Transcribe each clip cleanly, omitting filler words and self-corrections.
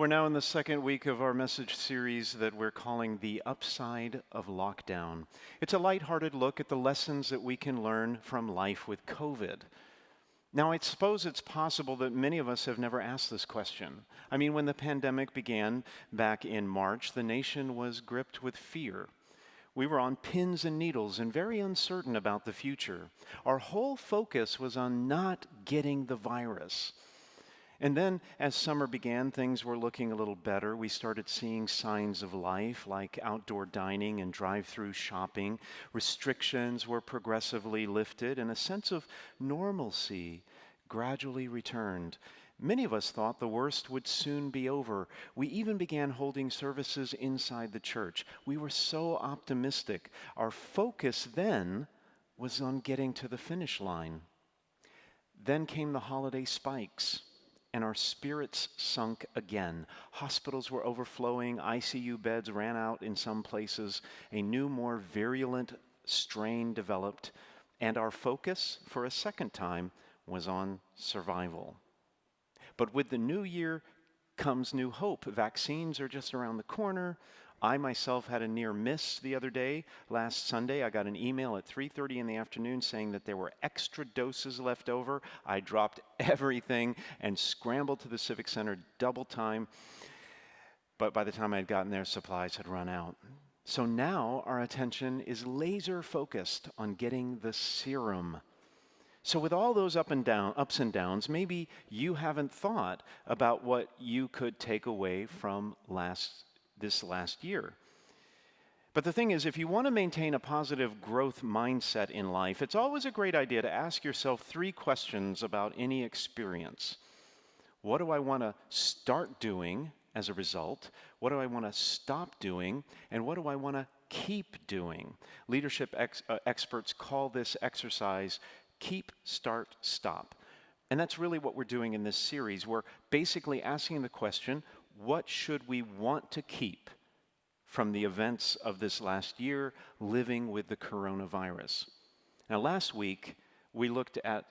Well, we're now in the second week of our message series that we're calling The Upside of Lockdown. It's a lighthearted look at the lessons that we can learn from life with COVID. Now, I suppose it's possible that many of us have never asked this question. I mean, when the pandemic began back in March, the nation was gripped with fear. We were on pins and needles and very uncertain about the future. Our whole focus was on not getting the virus. And then, as summer began, things were looking a little better. We started seeing signs of life, like outdoor dining and drive-through shopping. Restrictions were progressively lifted, and a sense of normalcy gradually returned. Many of us thought the worst would soon be over. We even began holding services inside the church. We were so optimistic. Our focus then was on getting to the finish line. Then came the holiday spikes, and our spirits sunk again. Hospitals were overflowing, ICU beds ran out in some places, a new, more virulent strain developed, and our focus, for a second time, was on survival. But with the new year comes new hope. Vaccines are just around the corner. I myself had a near miss the other day. Last Sunday, I got an email at 3:30 in the afternoon saying that there were extra doses left over. I dropped everything and scrambled to the Civic Center double time. But by the time I'd gotten there, supplies had run out. So now our attention is laser focused on getting the serum. So with all those ups and downs, maybe you haven't thought about what you could take away from this last year. But the thing is, if you want to maintain a positive growth mindset in life, it's always a great idea to ask yourself 3 questions about any experience. What do I want to start doing as a result? What do I want to stop doing? And what do I want to keep doing? Leadership experts call this exercise keep, start, stop. And that's really what we're doing in this series. We're basically asking the question, what should we want to keep from the events of this last year living with the coronavirus? Now, last week, we looked at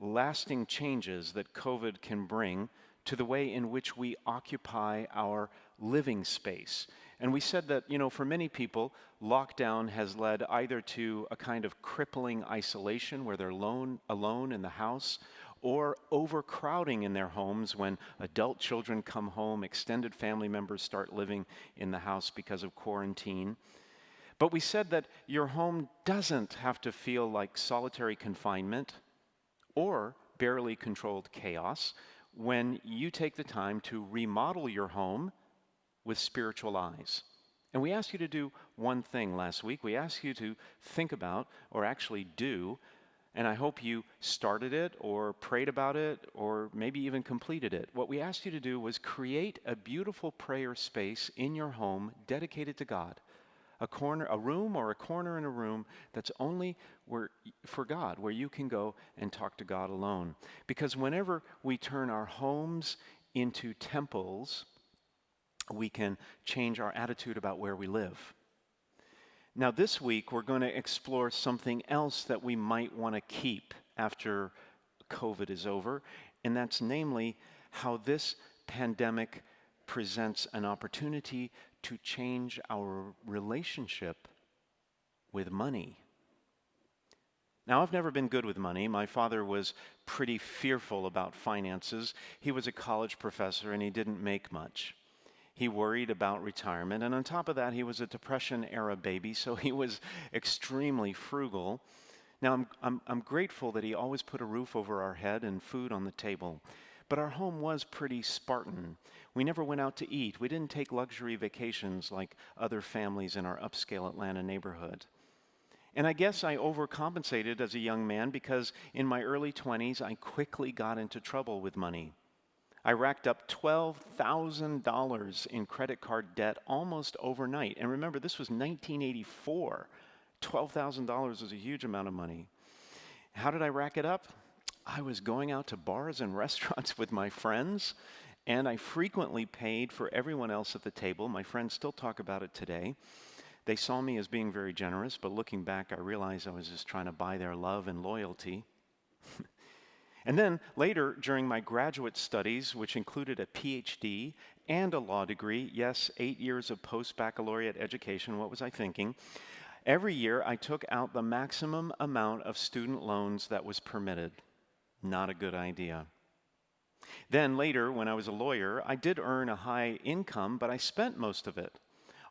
lasting changes that COVID can bring to the way in which we occupy our living space. And we said that, for many people, lockdown has led either to a kind of crippling isolation where they're alone in the house, or overcrowding in their homes when adult children come home, extended family members start living in the house because of quarantine. But we said that your home doesn't have to feel like solitary confinement or barely controlled chaos when you take the time to remodel your home with spiritual eyes. And we asked you to do one thing last week. We asked you to think about, or actually do, and I hope you started it or prayed about it or maybe even completed it. What we asked you to do was create a beautiful prayer space in your home dedicated to God. A room or a corner in a room that's only for God, where you can go and talk to God alone. Because whenever we turn our homes into temples, we can change our attitude about where we live. Now, this week, we're going to explore something else that we might want to keep after COVID is over, and that's namely how this pandemic presents an opportunity to change our relationship with money. Now, I've never been good with money. My father was pretty fearful about finances. He was a college professor, and he didn't make much. He worried about retirement, and on top of that, he was a Depression-era baby, so he was extremely frugal. Now, I'm grateful that he always put a roof over our head and food on the table, but our home was pretty Spartan. We never went out to eat. We didn't take luxury vacations like other families in our upscale Atlanta neighborhood. And I guess I overcompensated as a young man because in my early 20s, I quickly got into trouble with money. I racked up $12,000 in credit card debt almost overnight. And remember, this was 1984. $12,000 was a huge amount of money. How did I rack it up? I was going out to bars and restaurants with my friends, and I frequently paid for everyone else at the table. My friends still talk about it today. They saw me as being very generous, but looking back, I realized I was just trying to buy their love and loyalty. And then later, during my graduate studies, which included a PhD and a law degree, yes, 8 years of post-baccalaureate education, what was I thinking? Every year, I took out the maximum amount of student loans that was permitted. Not a good idea. Then later, when I was a lawyer, I did earn a high income, but I spent most of it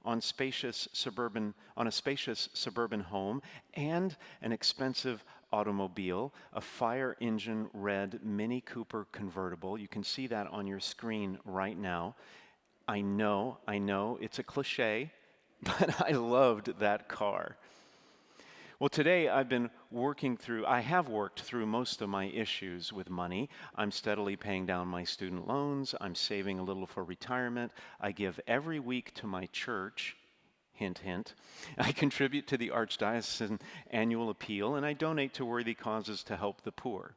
on a spacious suburban home and an expensive automobile, a fire engine red Mini Cooper convertible. You can see that on your screen right now. I know, it's a cliche, but I loved that car. Well, today I have worked through most of my issues with money. I'm steadily paying down my student loans. I'm saving a little for retirement. I give every week to my church. Hint, hint. I contribute to the Archdiocesan Annual Appeal, and I donate to worthy causes to help the poor.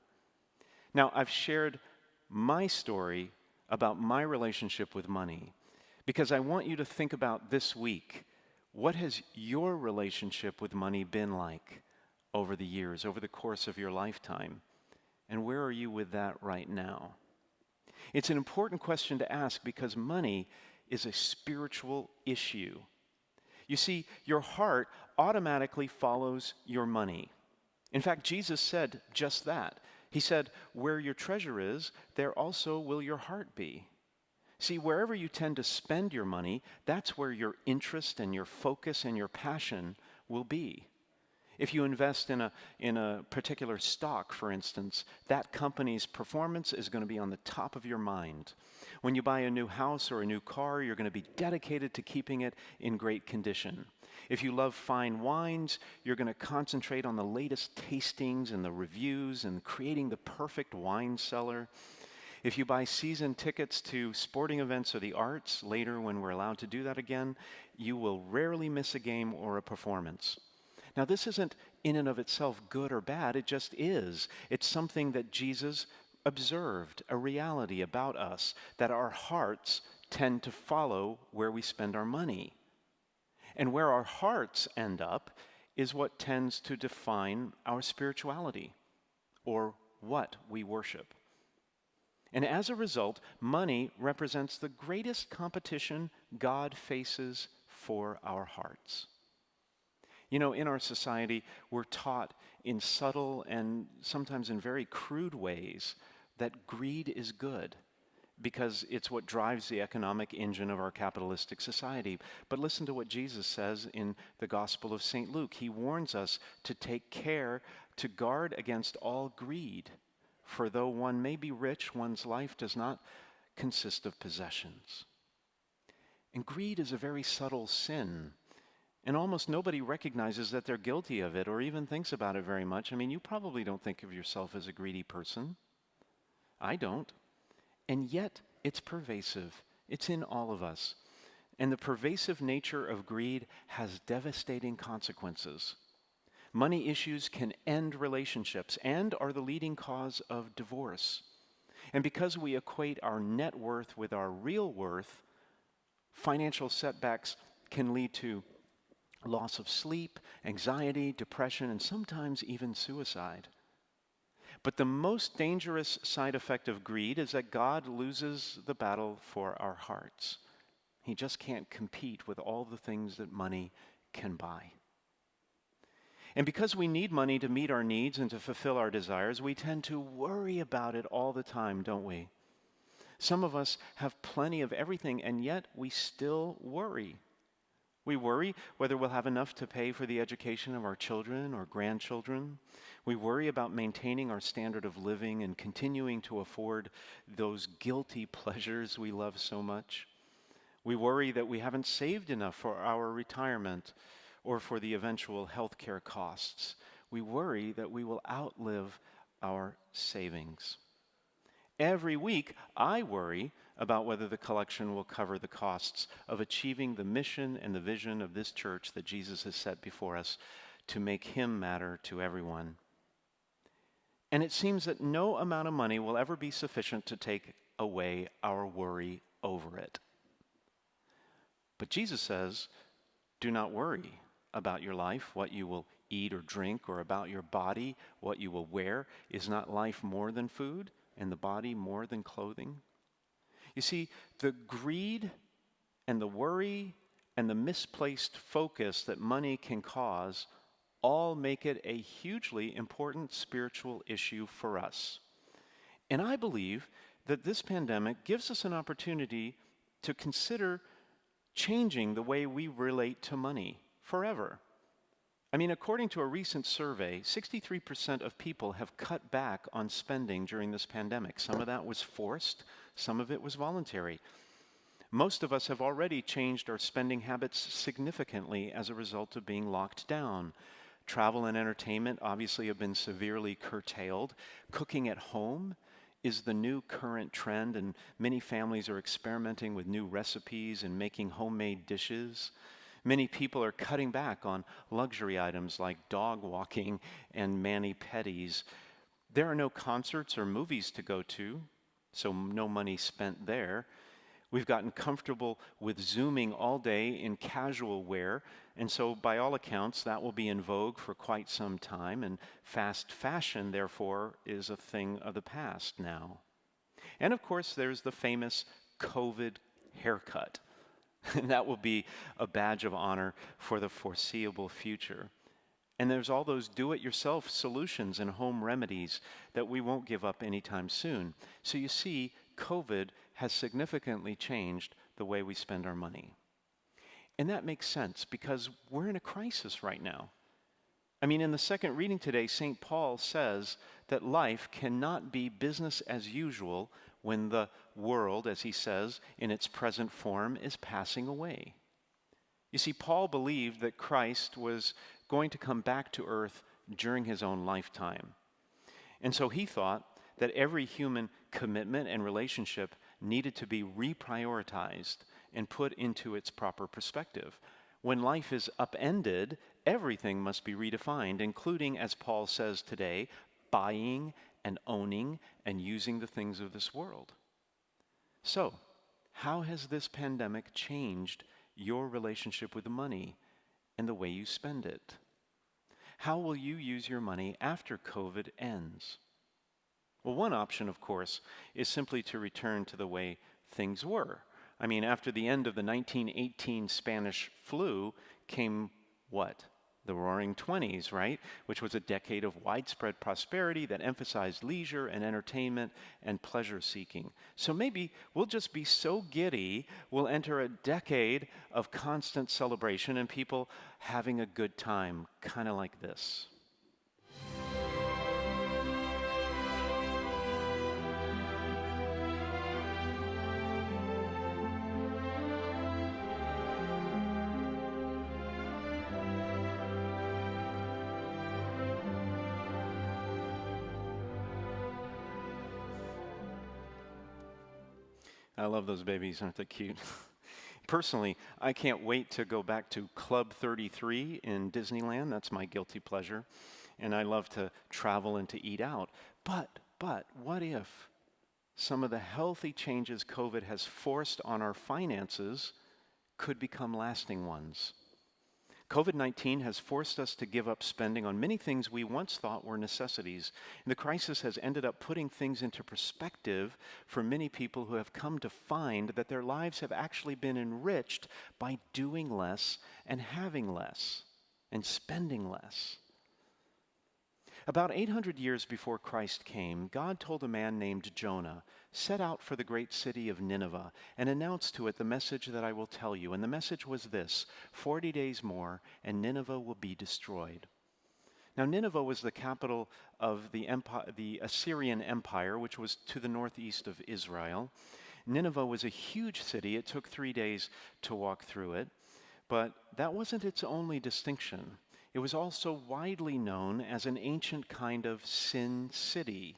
Now, I've shared my story about my relationship with money because I want you to think about this week. What has your relationship with money been like over the years, over the course of your lifetime? And where are you with that right now? It's an important question to ask because money is a spiritual issue. You see, your heart automatically follows your money. In fact, Jesus said just that. He said, "Where your treasure is, there also will your heart be." See, wherever you tend to spend your money, that's where your interest and your focus and your passion will be. If you invest in a particular stock, for instance, that company's performance is going to be on the top of your mind. When you buy a new house or a new car, you're going to be dedicated to keeping it in great condition. If you love fine wines, you're going to concentrate on the latest tastings and the reviews and creating the perfect wine cellar. If you buy season tickets to sporting events or the arts, later when we're allowed to do that again, you will rarely miss a game or a performance. Now, this isn't in and of itself good or bad, it just is. It's something that Jesus observed, a reality about us, that our hearts tend to follow where we spend our money. And where our hearts end up is what tends to define our spirituality, or what we worship. And as a result, money represents the greatest competition God faces for our hearts. You know, in our society, we're taught in subtle and sometimes in very crude ways that greed is good because it's what drives the economic engine of our capitalistic society. But listen to what Jesus says in the Gospel of St. Luke. He warns us to take care to guard against all greed. For though one may be rich, one's life does not consist of possessions. And greed is a very subtle sin. And almost nobody recognizes that they're guilty of it or even thinks about it very much. I mean, you probably don't think of yourself as a greedy person. I don't. And yet, it's pervasive. It's in all of us. And the pervasive nature of greed has devastating consequences. Money issues can end relationships and are the leading cause of divorce. And because we equate our net worth with our real worth, financial setbacks can lead to loss of sleep, anxiety, depression, and sometimes even suicide. But the most dangerous side effect of greed is that God loses the battle for our hearts. He just can't compete with all the things that money can buy. And because we need money to meet our needs and to fulfill our desires, we tend to worry about it all the time, don't we? Some of us have plenty of everything, and yet we still worry. We worry whether we'll have enough to pay for the education of our children or grandchildren. We worry about maintaining our standard of living and continuing to afford those guilty pleasures we love so much. We worry that we haven't saved enough for our retirement or for the eventual health care costs. We worry that we will outlive our savings. Every week, I worry about whether the collection will cover the costs of achieving the mission and the vision of this church that Jesus has set before us to make Him matter to everyone. And it seems that no amount of money will ever be sufficient to take away our worry over it. But Jesus says, do not worry about your life, what you will eat or drink, or about your body, what you will wear? Is not life more than food, and the body more than clothing? You see, the greed and the worry and the misplaced focus that money can cause all make it a hugely important spiritual issue for us. And I believe that this pandemic gives us an opportunity to consider changing the way we relate to money forever. I mean, according to a recent survey, 63% of people have cut back on spending during this pandemic. Some of that was forced, some of it was voluntary. Most of us have already changed our spending habits significantly as a result of being locked down. Travel and entertainment obviously have been severely curtailed. Cooking at home is the new current trend, and many families are experimenting with new recipes and making homemade dishes. Many people are cutting back on luxury items like dog walking and mani-pedis. There are no concerts or movies to go to, so no money spent there. We've gotten comfortable with Zooming all day in casual wear, and so by all accounts, that will be in vogue for quite some time, and fast fashion, therefore, is a thing of the past now. And of course, there's the famous COVID haircut. And that will be a badge of honor for the foreseeable future. And there's all those do-it-yourself solutions and home remedies that we won't give up anytime soon. So you see, COVID has significantly changed the way we spend our money. And that makes sense because we're in a crisis right now. I mean, in the second reading today, St. Paul says that life cannot be business as usual when the world, as he says, in its present form is passing away. You see, Paul believed that Christ was going to come back to earth during his own lifetime. And so he thought that every human commitment and relationship needed to be reprioritized and put into its proper perspective. When life is upended, everything must be redefined, including, as Paul says today, buying and owning and using the things of this world. So, how has this pandemic changed your relationship with money and the way you spend it? How will you use your money after COVID ends? Well, one option, of course, is simply to return to the way things were. I mean, after the end of the 1918 Spanish flu came what? The Roaring Twenties, right? Which was a decade of widespread prosperity that emphasized leisure and entertainment and pleasure seeking. So maybe we'll just be so giddy, we'll enter a decade of constant celebration and people having a good time, kind of like this. I love those babies, aren't they cute? Personally, I can't wait to go back to Club 33 in Disneyland. That's my guilty pleasure. And I love to travel and to eat out. But what if some of the healthy changes COVID has forced on our finances could become lasting ones? COVID-19 has forced us to give up spending on many things we once thought were necessities. And the crisis has ended up putting things into perspective for many people who have come to find that their lives have actually been enriched by doing less and having less and spending less. About 800 years before Christ came, God told a man named Jonah, "Set out for the great city of Nineveh and announce to it the message that I will tell you." And the message was this: 40 days more and Nineveh will be destroyed. Now, Nineveh was the capital of the Assyrian Empire, which was to the northeast of Israel. Nineveh was a huge city. It took 3 days to walk through it. But that wasn't its only distinction. It was also widely known as an ancient kind of sin city.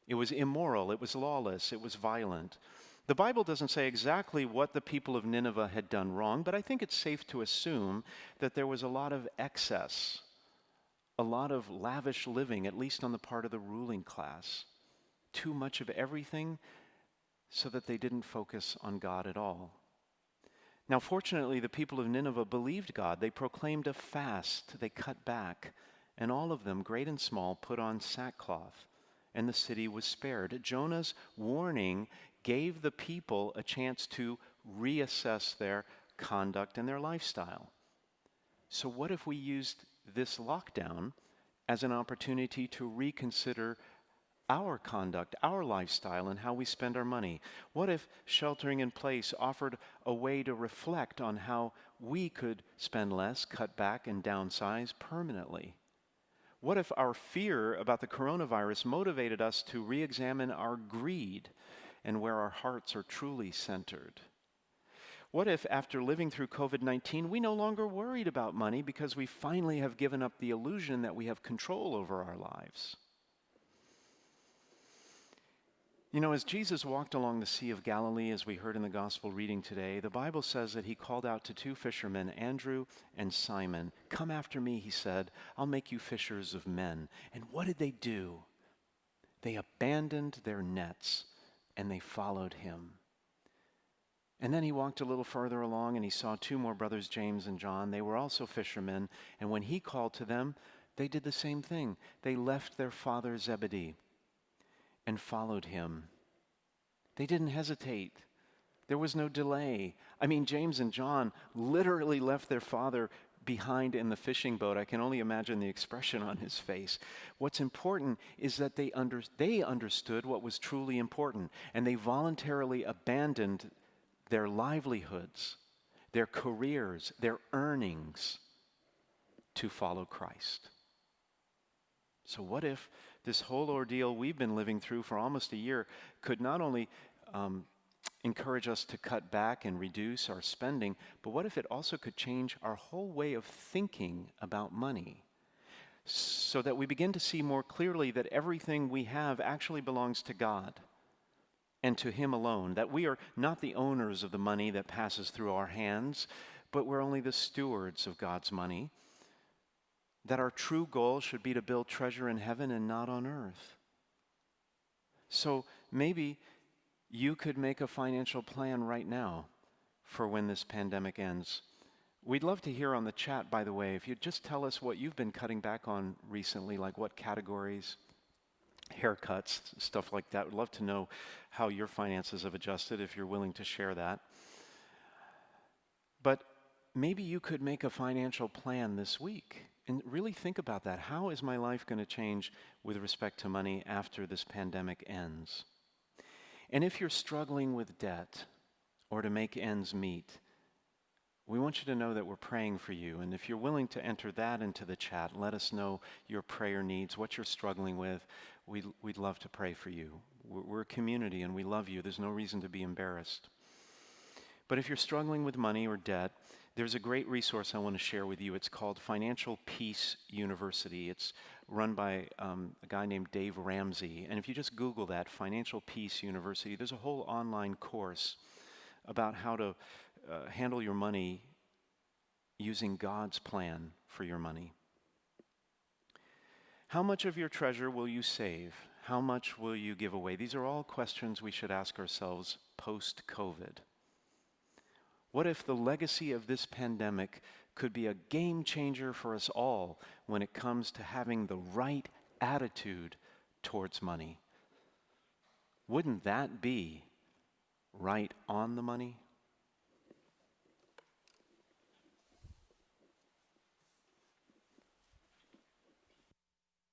It was immoral, it was lawless, it was violent. The Bible doesn't say exactly what the people of Nineveh had done wrong, but I think it's safe to assume that there was a lot of excess, a lot of lavish living, at least on the part of the ruling class. Too much of everything so that they didn't focus on God at all. Now, fortunately, the people of Nineveh believed God. They proclaimed a fast, they cut back, and all of them, great and small, put on sackcloth, and the city was spared. Jonah's warning gave the people a chance to reassess their conduct and their lifestyle. So, what if we used this lockdown as an opportunity to reconsider our conduct, our lifestyle, and how we spend our money? What if sheltering in place offered a way to reflect on how we could spend less, cut back, and downsize permanently? What if our fear about the coronavirus motivated us to re-examine our greed and where our hearts are truly centered? What if, after living through COVID-19, we no longer worried about money because we finally have given up the illusion that we have control over our lives? You know, as Jesus walked along the Sea of Galilee, as we heard in the gospel reading today, the Bible says that he called out to two fishermen, Andrew and Simon. "Come after me," he said. "I'll make you fishers of men." And what did they do? They abandoned their nets and they followed him. And then he walked a little further along and he saw two more brothers, James and John. They were also fishermen. And when he called to them, they did the same thing. They left their father Zebedee and followed him. They didn't hesitate. There was no delay. I mean, James and John literally left their father behind in the fishing boat. I can only imagine the expression on his face. What's important is that they understood what was truly important, and they voluntarily abandoned their livelihoods, their careers, their earnings to follow Christ. So what if this whole ordeal we've been living through for almost a year could not only encourage us to cut back and reduce our spending, but what if it also could change our whole way of thinking about money, so that we begin to see more clearly that everything we have actually belongs to God and to Him alone, that we are not the owners of the money that passes through our hands, but we're only the stewards of God's money, that our true goal should be to build treasure in heaven and not on earth. So maybe you could make a financial plan right now for when this pandemic ends. We'd love to hear on the chat, by the way, if you'd just tell us what you've been cutting back on recently, like what categories, haircuts, stuff like that. We'd love to know how your finances have adjusted, if you're willing to share that. But maybe you could make a financial plan this week and really think about that. How is my life going to change with respect to money after this pandemic ends? And if you're struggling with debt or to make ends meet, we want you to know that we're praying for you. And if you're willing to enter that into the chat, let us know your prayer needs, what you're struggling with. We'd love to pray for you. We're a community and we love you. There's no reason to be embarrassed. But if you're struggling with money or debt, there's a great resource I want to share with you. It's called Financial Peace University. It's run by a guy named Dave Ramsey. And if you just Google that, Financial Peace University, there's a whole online course about how to handle your money using God's plan for your money. How much of your treasure will you save? How much will you give away? These are all questions we should ask ourselves post-COVID. What if the legacy of this pandemic could be a game changer for us all when it comes to having the right attitude towards money? Wouldn't that be right on the money?